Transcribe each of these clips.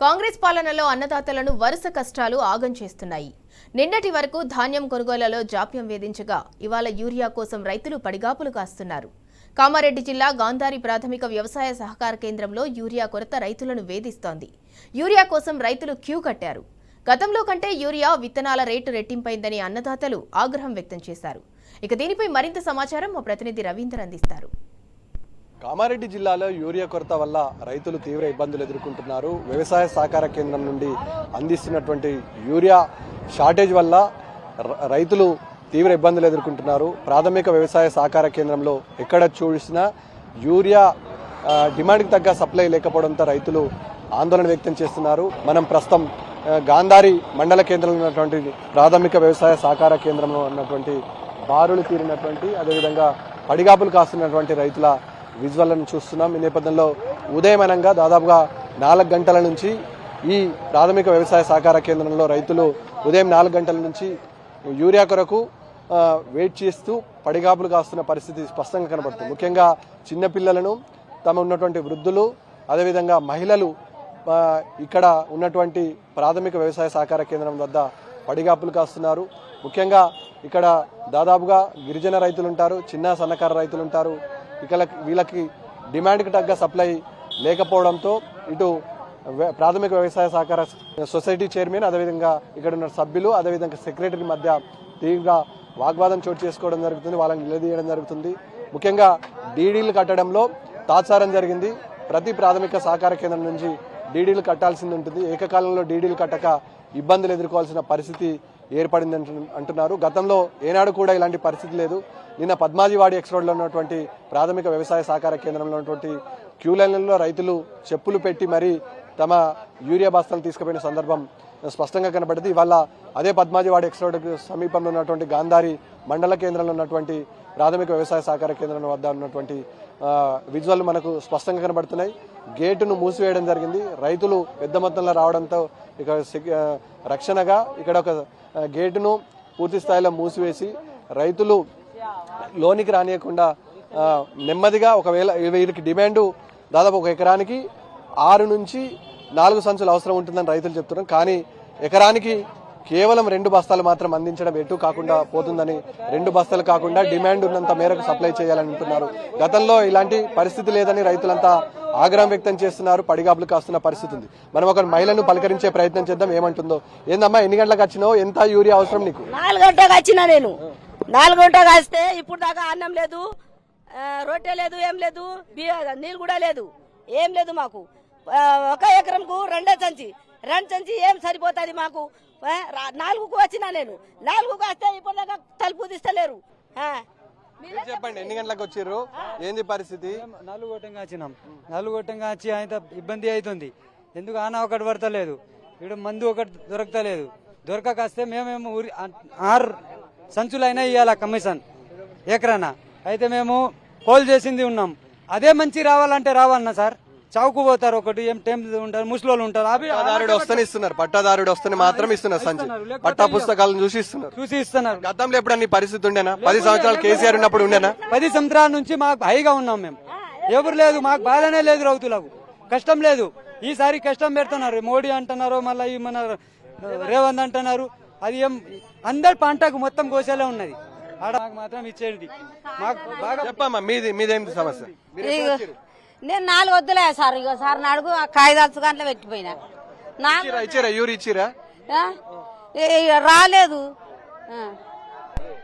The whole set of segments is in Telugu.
కాంగ్రెస్ పాలనలో అన్నదాతలను వరుస కష్టాలు ఆగం చేస్తున్నాయి. నిన్నటి వరకు ధాన్యం కొనుగోలులో జాప్యం వేధించగా ఇవాళ యూరియా కోసం రైతులు పడిగాపులు కాస్తున్నారు. కామారెడ్డి జిల్లా గాంధారి ప్రాథమిక వ్యవసాయ సహకార కేంద్రంలో యూరియా కొరత రైతులను వేధిస్తోంది. యూరియా కోసం రైతులు క్యూ కట్టారు. గతంలో కంటే యూరియా విత్తనాల రేటు రెట్టింపైందని అన్నదాతలు ఆగ్రహం వ్యక్తం చేశారు. ఇక దీనిపై మరింత సమాచారం మా ప్రతినిధి రవీందర్ అందిస్తారు. కామారెడ్డి జిల్లాలో యూరియా కొరత వల్ల రైతులు తీవ్ర ఇబ్బందులు ఎదుర్కొంటున్నారు. వ్యవసాయ సహకార కేంద్రం నుండి అందిస్తున్నటువంటి యూరియా షార్టేజ్ వల్ల రైతులు తీవ్ర ఇబ్బందులు ఎదుర్కొంటున్నారు. ప్రాథమిక వ్యవసాయ సహకార కేంద్రంలో ఎక్కడ చూసినా యూరియా డిమాండ్కి తగ్గ సప్లై లేకపోవడంతో రైతులు ఆందోళన వ్యక్తం చేస్తున్నారు. మనం ప్రస్తుతం గాంధారి మండల కేంద్రంలో ఉన్నటువంటి ప్రాథమిక వ్యవసాయ సహకార కేంద్రంలో ఉన్నటువంటి బారులు తీరినటువంటి అదేవిధంగా పడిగాపులు కాస్తున్నటువంటి రైతుల విజువల్లను చూస్తున్నాం. ఈ నేపథ్యంలో ఉదయమనంగా దాదాపుగా 4 గంటల నుంచి ఈ ప్రాథమిక వ్యవసాయ సహకార కేంద్రంలో రైతులు ఉదయం 4 గంటల నుంచి యూరియా కొరకు వెయిట్ చేస్తూ పడిగాపులు కాస్తున్న పరిస్థితి స్పష్టంగా కనబడుతుంది. ముఖ్యంగా చిన్నపిల్లలను తమ ఉన్నటువంటి వృద్ధులు అదేవిధంగా మహిళలు ఇక్కడ ఉన్నటువంటి ప్రాథమిక వ్యవసాయ సహకార కేంద్రం వద్ద పడిగాపులు కాస్తున్నారు. ముఖ్యంగా ఇక్కడ దాదాపుగా గిరిజన రైతులు ఉంటారు, చిన్న సన్నకారు రైతులు ఉంటారు. వీళ్ళకి డిమాండ్కి తగ్గ సప్లై లేకపోవడంతో ఇటు ప్రాథమిక వ్యవసాయ సహకార సొసైటీ చైర్మన్ అదేవిధంగా ఇక్కడ ఉన్న సభ్యులు అదేవిధంగా సెక్రటరీ మధ్య తీవ్ర వాగ్వాదం చోటు చేసుకోవడం జరుగుతుంది. వాళ్ళని నిలదీయడం జరుగుతుంది. ముఖ్యంగా డీడీలు కట్టడంలో తాత్సారం జరిగింది. ప్రతి ప్రాథమిక సహకార కేంద్రం నుంచి డీడీలు కట్టాల్సింది ఉంటుంది. ఏకకాలంలో డీడీలు కట్టక ఇబ్బందులు ఎదుర్కోవాల్సిన పరిస్థితి ఏర్పడింది అంటున్నారు. గతంలో ఏనాడు కూడా ఇలాంటి పరిస్థితి లేదు. నిన్న పద్మాజీవాడి ఎక్స్ రోడ్లో ఉన్నటువంటి ప్రాథమిక వ్యవసాయ సహకార కేంద్రంలో ఉన్నటువంటి క్యూ లైన్లలో రైతులు చెప్పులు పెట్టి మరీ తమ యూరియా బస్తాలు తీసుకుపోయిన సందర్భం స్పష్టంగా కనబడింది. ఇవాళ అదే పద్మాజీవాడి ఎక్స్ రోడ్కు సమీపంలో ఉన్నటువంటి గాంధారి మండల కేంద్రంలో ఉన్నటువంటి ప్రాథమిక వ్యవసాయ సహకార కేంద్రం వద్ద ఉన్నటువంటి విజువల్ మనకు స్పష్టంగా కనబడుతున్నాయి. గేటును మూసివేయడం జరిగింది. రైతులు పెద్ద మొత్తంలో రావడంతో ఇక రక్షణగా ఇక్కడ ఒక గేటును పూర్తి స్థాయిలో మూసివేసి రైతులు లోనికి రానియకుండా నెమ్మదిగా ఒకవేళ వీరికి డిమాండ్ దాదాపు ఒక ఎకరానికి 6 నుంచి 4 సంచులు అవసరం ఉంటుందని రైతులు చెప్తున్నారు. కానీ ఎకరానికి కేవలం 2 బస్తాలు మాత్రం అందించడం ఎటు కాకుండా పోతుందని 2 బస్తాలు కాకుండా డిమాండ్ ఉన్నంత మేరకు సప్లై చేయాలని అంటున్నారు. గతంలో ఇలాంటి పరిస్థితి లేదని రైతులంతా ఆగ్రహం వ్యక్తం చేస్తున్నారు. పడిగాపులు కాస్తున్న పరిస్థితి ఉంది. మనం ఒక మహిళను పలకరించే ప్రయత్నం చేద్దాం. ఏమంటుందో. ఏందమ్మా, ఎన్ని గంటలకు వచ్చినావు? ఎంత యూరియా అవసరం నీకు? 4 గంటలకు వచ్చినా నేను. 4 గంటలకు వస్తే ఇప్పుడు దాకా అన్నం లేదు, రొట్టె లేదు, ఏం లేదు, నీళ్ళు కూడా లేదు, ఏం లేదు మాకు. 1 ఎకరంకు 2 సంచి ఏం సరిపోతుంది మాకు? 4కు వచ్చినా నేను. 4కు వస్తే ఇప్పుడు దాకా తలుపు తీస్తలేరు. చెప్పండి, ఎన్ని గంటలకు వచ్చారు? ఏంది పరిస్థితి? 4 గంటగా వచ్చినాం. 4 గంటగా వచ్చి ఆయన ఇబ్బంది అవుతుంది. ఎందుకు ఆన ఒకటి పడతలేదు, ఇక్కడ మందు ఒకటి దొరకతలేదు. దొరకకొస్తే మేమేమో 6 సంచులైనా ఇవ్వాల కమిషన్ ఎకరానా. అయితే మేము పోల్ చేసింది ఉన్నాం. అదే మంచి రావాలంటే రావన్నా సార్. చౌకు పోతారు, ఒకటి ఏం టైం ఉంటారు, ముసలోళ్ళు ఉంటారు. పట్టాదారుడు వస్తేనే ఇస్తున్నారు. పట్టాదారుడు వస్తేనే మాత్రం ఇస్తున్నారు. సంచి పట్టా పుస్తకాలను చూసి ఇస్తున్నారు. గతంలో ఎప్పుడు నీ పరిస్థితి ఉండేనా? 10 సంవత్సరాలు కేసీఆర్ ఉన్నప్పుడు ఉండేనా? 10 సంవత్సరాల నుంచి మాకు హైగా ఉన్నాం మేము. ఎవరు లేదు, మాకు బాధనే లేదు, రైతులకు కష్టం లేదు. ఈసారి కష్టం పెడుతున్నారు. మోడీ అంటున్నారు, మళ్ళీ మన రేవంత్ అంటున్నారు. అది ఏం అందరి పంటకు మొత్తం కోసేలా ఉన్నది. ఆడ మాకు మాత్రం ఇచ్చేది. మాకు బాగా చెప్పమ్మా, మీదేంటి సమస్య? నేను 4 వద్దులే సార్. ఇక సార్ అడుగు కాగితాలు గంటలు పెట్టిపోయినా. ఇచ్చిరా యూరి ఇచ్చిరా? రాలేదు.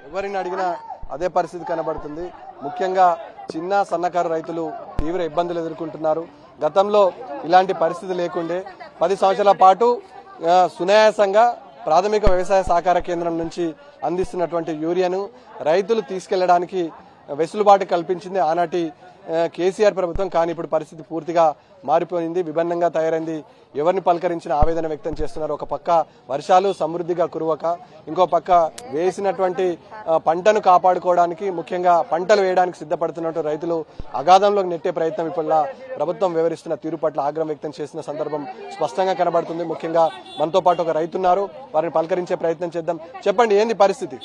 ఎవరిని అడిగినా అదే పరిస్థితి కనబడుతుంది. ముఖ్యంగా చిన్న సన్నకారు రైతులు తీవ్ర ఇబ్బందులు ఎదుర్కొంటున్నారు. గతంలో ఇలాంటి పరిస్థితి లేకుండే 10 సంవత్సరాల పాటు సునాయాసంగా ప్రాథమిక వ్యవసాయ సహకార కేంద్రం నుంచి అందిస్తున్నటువంటి యూరియాను రైతులు తీసుకెళ్లడానికి వెసులుబాటు కల్పించింది ఆనాటి కేసీఆర్ ప్రభుత్వం. కానీ ఇప్పుడు పరిస్థితి పూర్తిగా మారిపోయింది, విభిన్నంగా తయారైంది. ఎవరిని పలకరించిన ఆవేదన వ్యక్తం చేస్తున్నారు. ఒక పక్క వర్షాలు సమృద్ధిగా కురవక, ఇంకో పక్క వేసినటువంటి పంటను కాపాడుకోవడానికి ముఖ్యంగా పంటలు వేయడానికి సిద్ధపడుతున్నట్టు రైతులు అగాధంలోకి నెట్టే ప్రయత్నం ఇప్పుడు ప్రభుత్వం వివరిస్తున్న తీరు పట్ల ఆగ్రహం వ్యక్తం చేసిన సందర్భం స్పష్టంగా కనబడుతుంది. ముఖ్యంగా మనతో పాటు ఒక రైతున్నారు, వారిని పలకరించే ప్రయత్నం చేద్దాం. చెప్పండి, ఏంది పరిస్థితి?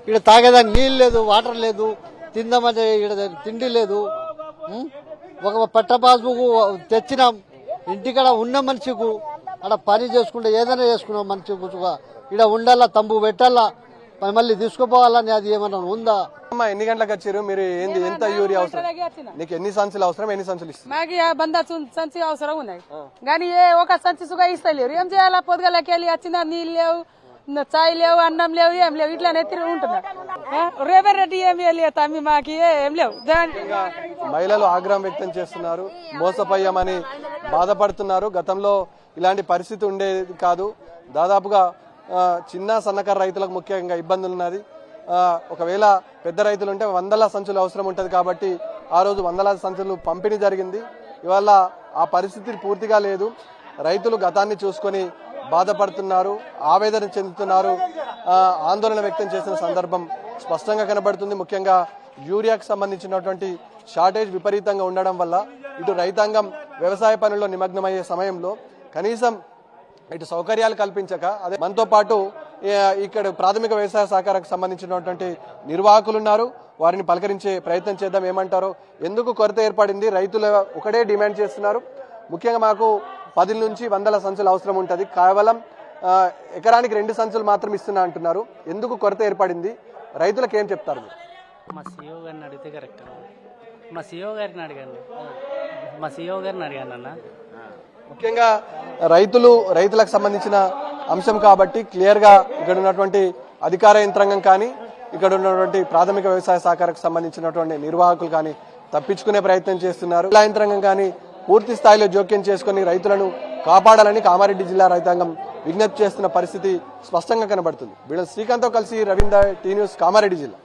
ఇక్కడ తాగేదానికి నీళ్ళు లేదు, వాటర్ లేదు, తిందామంటే ఇక్కడ తిండి లేదు. ఒక పట్ట పాస్బుక్ తెచ్చినాం, ఇంటికాడ ఉన్న మనిషికు అక్కడ పని చేసుకుంటే ఏదైనా చేసుకున్నాం మంచి కూర్చుగా ఇక్కడ ఉండాలా తంబు పెట్టాలా మళ్ళీ తీసుకుపోవాలని అది ఏమన్నా ఉందా? అమ్మా, ఎన్ని గంటలకు వచ్చారు మీరు? ఏంది ఎంత యూరియా అవసరం నీకు? ఎన్ని సంచులు అవసరం? ఎన్ని సంచులు ఇస్తారు? మాకు బంద సంచి అవసరం ఉన్నాయి కానీ ఏ ఒక సంచి సుగా ఇస్తలేరు. ఏం చేయాలా? పొద్దుగలకి వెళ్ళి వచ్చిన నీళ్ళు లేవు, చాయ్ లేవు, అన్నం లేవు, ఏం లేవు. ఇట్లానే తిరిగి ఉంటున్నారు. రేవంత్ రెడ్డి ఏం వెళ్ళి తమ్మి మాకు ఏం లేవు. మహిళలు ఆగ్రహం వ్యక్తం చేస్తున్నారు, మోసపోయామని బాధపడుతున్నారు. గతంలో ఇలాంటి పరిస్థితి ఉండేది కాదు. దాదాపుగా చిన్న సన్నకారు రైతులకు ముఖ్యంగా ఇబ్బందులు ఉన్నది. ఒకవేళ పెద్ద రైతులు ఉంటే వందల సంచులు అవసరం ఉంటుంది కాబట్టి ఆ రోజు వందల సంచులు పంపిణీ జరిగింది. ఇవాళ ఆ పరిస్థితి పూర్తిగా లేదు. రైతులు గతాన్ని చూసుకొని బాధపడుతున్నారు, ఆవేదన చెందుతున్నారు, ఆందోళన వ్యక్తం చేసిన సందర్భం స్పష్టంగా కనబడుతుంది. ముఖ్యంగా యూరియాకు సంబంధించినటువంటి షార్టేజ్ విపరీతంగా ఉండడం వల్ల ఇటు రైతాంగం వ్యవసాయ పనుల్లో నిమగ్నమయ్యే సమయంలో కనీసం ఇటు సౌకర్యాలు కల్పించక, అదే మనతో పాటు ఇక్కడ ప్రాథమిక వ్యవసాయ సహకారకు సంబంధించినటువంటి నిర్వాహకులు ఉన్నారు. వారిని పలకరించే ప్రయత్నం చేద్దాం. ఏమంటారో, ఎందుకు కొరత ఏర్పడింది? రైతులు ఒకటే డిమాండ్ చేస్తున్నారు. ముఖ్యంగా మాకు 10 నుంచి 100 సంచులు అవసరం ఉంటుంది, కేవలం ఎకరానికి 2 సంచులు మాత్రం ఇస్తున్నా అంటున్నారు. ఎందుకు కొరత ఏర్పడింది? రైతులకు ఏం చెప్తారు? మా సీఓ గారిని అడిగితే కరెక్ట్. మా సీఓ గారిని అడిగాను అన్న. ముఖ్యంగా రైతులకు సంబంధించిన అంశం కాబట్టి క్లియర్ గా ఇక్కడ ఉన్నటువంటి అధికార యంత్రాంగం కానీ, ఇక్కడ ఉన్నటువంటి ప్రాథమిక వ్యవసాయ సహకారకు సంబంధించినటువంటి నిర్వాహకులు కానీ తప్పించుకునే ప్రయత్నం చేస్తున్నారు. జిల్లా యంత్రాంగం కానీ పూర్తి స్థాయిలో జోక్యం చేసుకుని రైతులను కాపాడాలని కామారెడ్డి జిల్లా రైతాంగం విజ్ఞప్తి చేస్తున్న పరిస్థితి స్పష్టంగా కనబడుతుంది. వీళ్ళ శ్రీకాంత్తో కలిసి రవీంద్ర, టీ న్యూస్, కామారెడ్డి జిల్లా.